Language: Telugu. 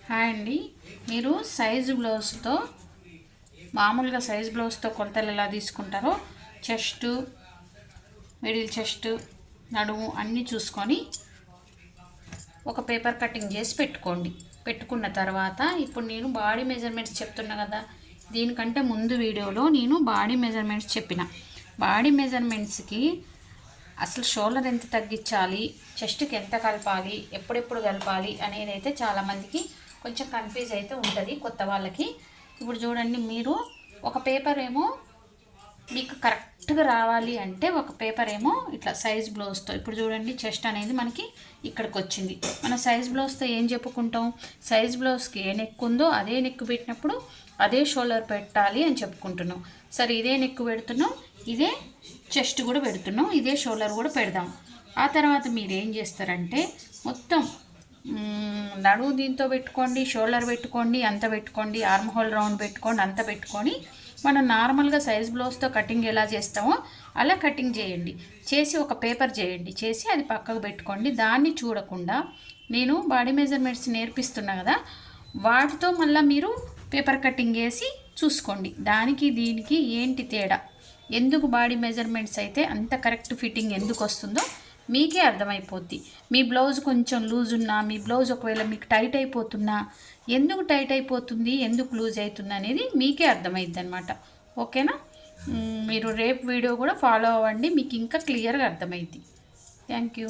హాయ్ అండి. మీరు సైజు బ్లౌజ్తో మామూలుగా సైజ్ బ్లౌజ్తో కొలతలు ఎలా తీసుకుంటారో చెస్ట్, మిడిల్ చెస్ట్, నడుము అన్నీ చూసుకొని ఒక పేపర్ కటింగ్ చేసి పెట్టుకోండి. పెట్టుకున్న తర్వాత ఇప్పుడు నేను బాడీ మెజర్మెంట్స్ చెప్తున్నా కదా, దీనికంటే ముందు వీడియోలో నేను బాడీ మెజర్మెంట్స్ చెప్పిన. బాడీ మెజర్మెంట్స్కి అసలు షోల్డర్ ఎంత తగ్గించాలి, చెస్ట్కి ఎంత కలపాలి, ఎప్పుడెప్పుడు కలపాలి అనేది అయితే చాలామందికి కొంచెం కన్ఫ్యూజ్ అయితే ఉంటుంది కొత్త వాళ్ళకి. ఇప్పుడు చూడండి, మీరు ఒక పేపర్ ఏమో మీకు కరెక్ట్గా రావాలి అంటే ఒక పేపర్ ఏమో ఇట్లా సైజ్ బ్లౌజ్తో, ఇప్పుడు చూడండి చెస్ట్ అనేది మనకి ఇక్కడికి వచ్చింది. మన సైజ్ బ్లౌజ్తో ఏం చెప్పుకుంటాం, సైజ్ బ్లౌజ్కి ఏ నెక్ ఉందో అదే నెక్ పెట్టినప్పుడు అదే షోల్డర్ పెట్టాలి అని చెప్పుకుంటున్నాం. సరే, ఇదే నెక్ పెడుతున్నాం, ఇదే చెస్ట్ కూడా పెడుతున్నాం, ఇదే షోల్డర్ కూడా పెడదాం. ఆ తర్వాత మీరు ఏం చేస్తారంటే మొత్తం నడువు దీంతో పెట్టుకోండి, షోల్డర్ పెట్టుకోండి, అంత పెట్టుకోండి, ఆర్మ్ హోల్ రౌండ్ పెట్టుకోండి, అంత పెట్టుకొని మనం నార్మల్గా సైజ్ బ్లౌజ్తో కటింగ్ ఎలా చేస్తామో అలా కటింగ్ చేయండి. చేసి ఒక పేపర్ చేయండి, చేసి అది పక్కకు పెట్టుకోండి. దాన్ని చూడకుండా నేను బాడీ మెజర్మెంట్స్ నేర్పిస్తున్నా కదా, వాటితో మళ్ళీ మీరు పేపర్ కటింగ్ వేసి చూసుకోండి. దానికి దీనికి ఏంటి తేడా, ఎందుకు బాడీ మెజర్మెంట్స్ అయితే అంత కరెక్ట్ ఫిట్టింగ్ ఎందుకు వస్తుందో మీకే అర్థమైపోద్ది. మీ బ్లౌజ్ కొంచెం లూజ్ ఉన్నా, మీ బ్లౌజ్ ఒకవేళ మీకు టైట్ అయిపోతున్నా, ఎందుకు టైట్ అయిపోతుంది, ఎందుకు లూజ్ అవుతుంది అనేది మీకే అర్థమైద్ది అనమాట. ఓకేనా? మీరు రేపు వీడియో కూడా ఫాలో అవ్వండి, మీకు ఇంకా క్లియర్గా అర్థమైద్ది. Thank you.